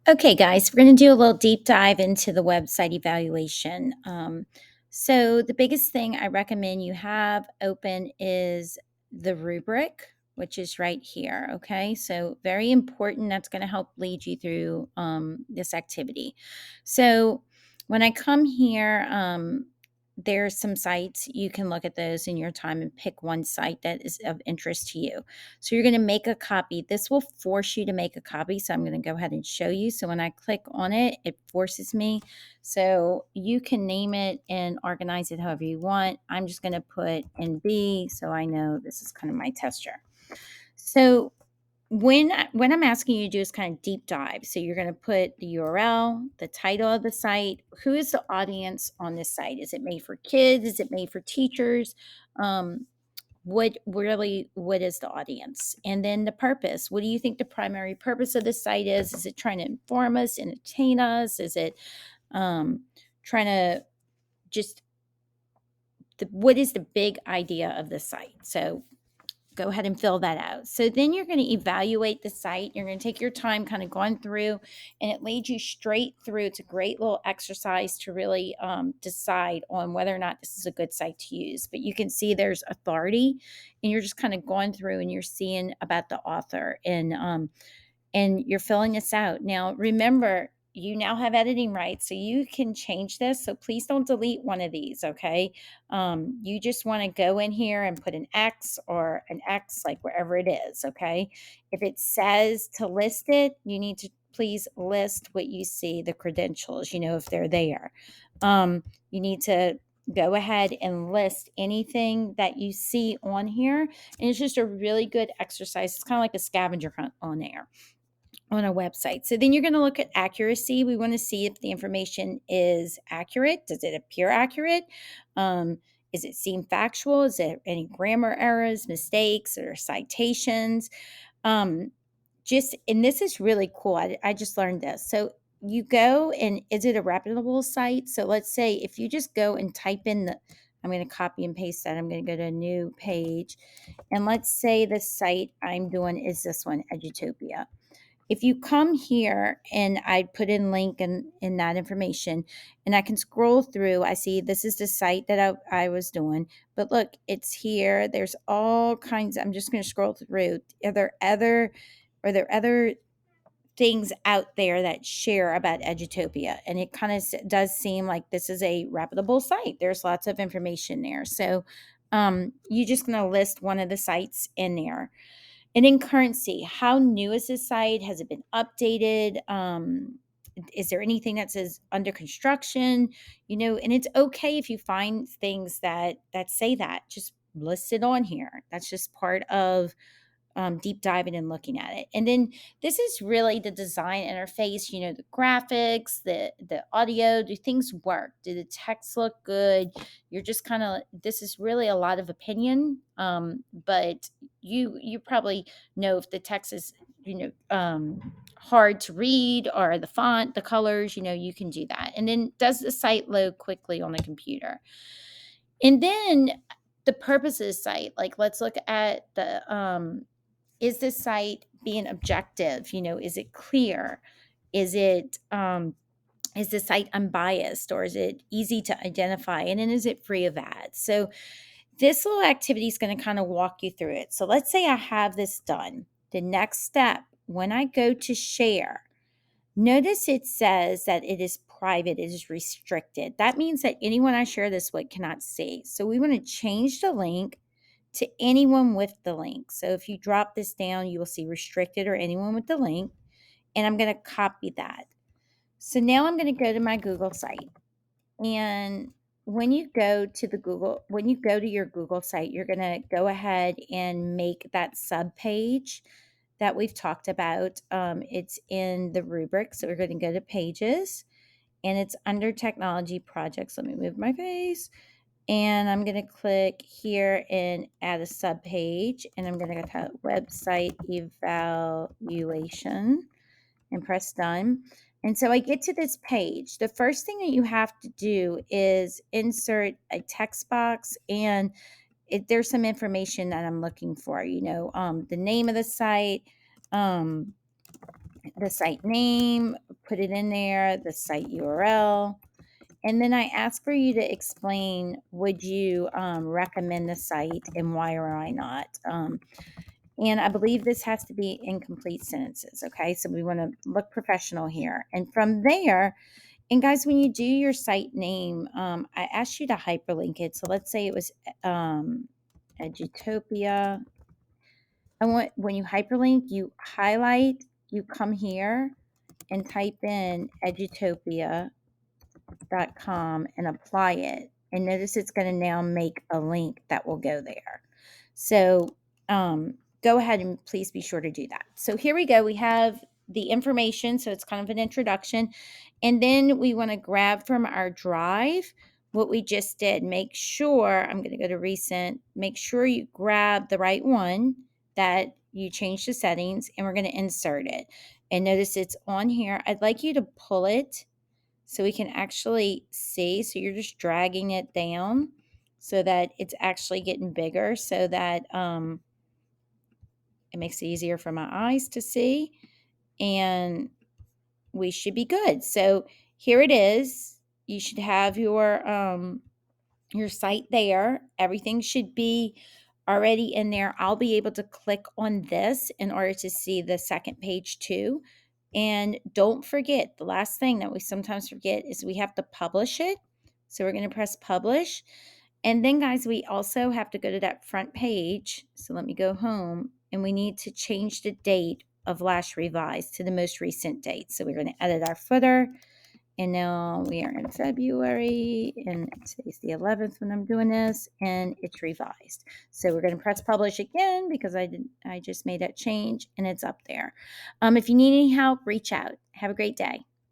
Okay, guys, we're going to do a little deep dive into the website evaluation. So, the biggest thing I recommend you have open is the rubric, which is right here. Okay, so very important. That's going to help lead you through this activity. So, when I come here, there's some sites you can look at those in your time and pick one site that is of interest to you. So you're going to make a copy. This will force you to make a copy. So I'm going to go ahead and show you. So when I click on it, it forces me. So you can name it and organize it however you want. I'm just going to put NB so I know this is kind of my tester. So when I'm asking you to do is kind of deep dive. So you're going to put the URL, the title of the site, who is the audience on this site? Is it made for kids? Is it made for teachers? Um, what is the audience, and then the purpose. What do you think the primary purpose of this site is it trying to inform us, entertain us? Is it trying to just what is the big idea of the site? So go ahead and fill that out. So then you're going to evaluate the site. You're going to take your time kind of going through, and it leads you straight through. It's a great little exercise to really decide on whether or not this is a good site to use. But you can see there's authority, and you're just kind of going through and you're seeing about the author, and you're filling this out. Now, remember, you now have editing rights, so you can change this. So please don't delete one of these, okay? You just want to go in here and put an X or an X, like wherever it is, okay? If it says to list it, you need to please list what you see, the credentials, if they're there. You need to go ahead and list anything that you see on here. And it's just a really good exercise. It's kind of like a scavenger hunt on there on a website. So then you're going to look at accuracy. We want to see if the information is accurate. Does it appear accurate? Is it seem factual? Is there any grammar errors, mistakes, or citations? Um, and this is really cool. I just learned this. So you go and is it a reputable site? So let's say if you just go and type in I'm going to copy and paste that. I'm going to go to a new page. And let's say the site I'm doing is this one, Edutopia. If you come here and I put in link in that information and I can scroll through, I see this is the site that I was doing. But look, it's here. There's all kinds. I'm just going to scroll through. Are there other things out there that share about Edutopia? And it kind of does seem like this is a reputable site. There's lots of information there. So you're just going to list one of the sites in there. And in currency, how new is this site? Has it been updated? Is there anything that says under construction? And it's okay if you find things that say that. Just list it on here. That's just part of deep diving and looking at it. And then this is really the design interface, the graphics, the audio. Do things work? Do the text look good? You're just kind of, this is really a lot of opinion. But you probably know if the text is, hard to read, or the font, the colors, you can do that. And then does the site load quickly on the computer? And then the purpose of the site, like let's look at the is this site being objective? Is it clear? Is the site unbiased, or is it easy to identify? And then is it free of ads? So this little activity is going to kind of walk you through it. So let's say I have this done. The next step, when I go to share, notice it says that it is private, it is restricted. That means that anyone I share this with cannot see. So we want to change the link to anyone with the link. So if you drop this down, you will see restricted or anyone with the link. And I'm going to copy that. So now I'm going to go to my Google site. And when you go to your Google site, you're going to go ahead and make that sub page that we've talked about. It's in the rubric. So we're going to go to pages, and it's under technology projects. Let me move my face. And I'm going to click here and add a sub page, and I'm going to go to website evaluation and press done. And so I get to this page. The first thing that you have to do is insert a text box, and there's some information that I'm looking for, the name of the site, the site name, put it in there, the site URL. And then I ask for you to explain, would you recommend the site and why or why not? And I believe this has to be in complete sentences. Okay. So we want to look professional here. And from there, and guys, when you do your site name, I asked you to hyperlink it. So let's say it was Edutopia. I want, when you hyperlink, you highlight, you come here and type in Edutopia.com and apply it. And notice it's going to now make a link that will go there. So go ahead and please be sure to do that. So here we go. We have the information. So it's kind of an introduction. And then we want to grab from our drive what we just did. Make sure, I'm going to go to recent, make sure you grab the right one that you changed the settings, and we're going to insert it. And notice it's on here. I'd like you to pull it so we can actually see. So you're just dragging it down so that it's actually getting bigger, so that it makes it easier for my eyes to see, and we should be good. So here it is. You should have your site there. Everything should be already in there. I'll be able to click on this in order to see the second page too. And don't forget, the last thing that we sometimes forget is we have to publish it. So we're going to press publish. And then, guys, we also have to go to that front page. So let me go home, and we need to change the date of last revised to the most recent date. So we're going to edit our footer. And now we are in February, and today's the 11th when I'm doing this, and it's revised. So we're going to press publish again because I just made that change, and it's up there. If you need any help, reach out. Have a great day.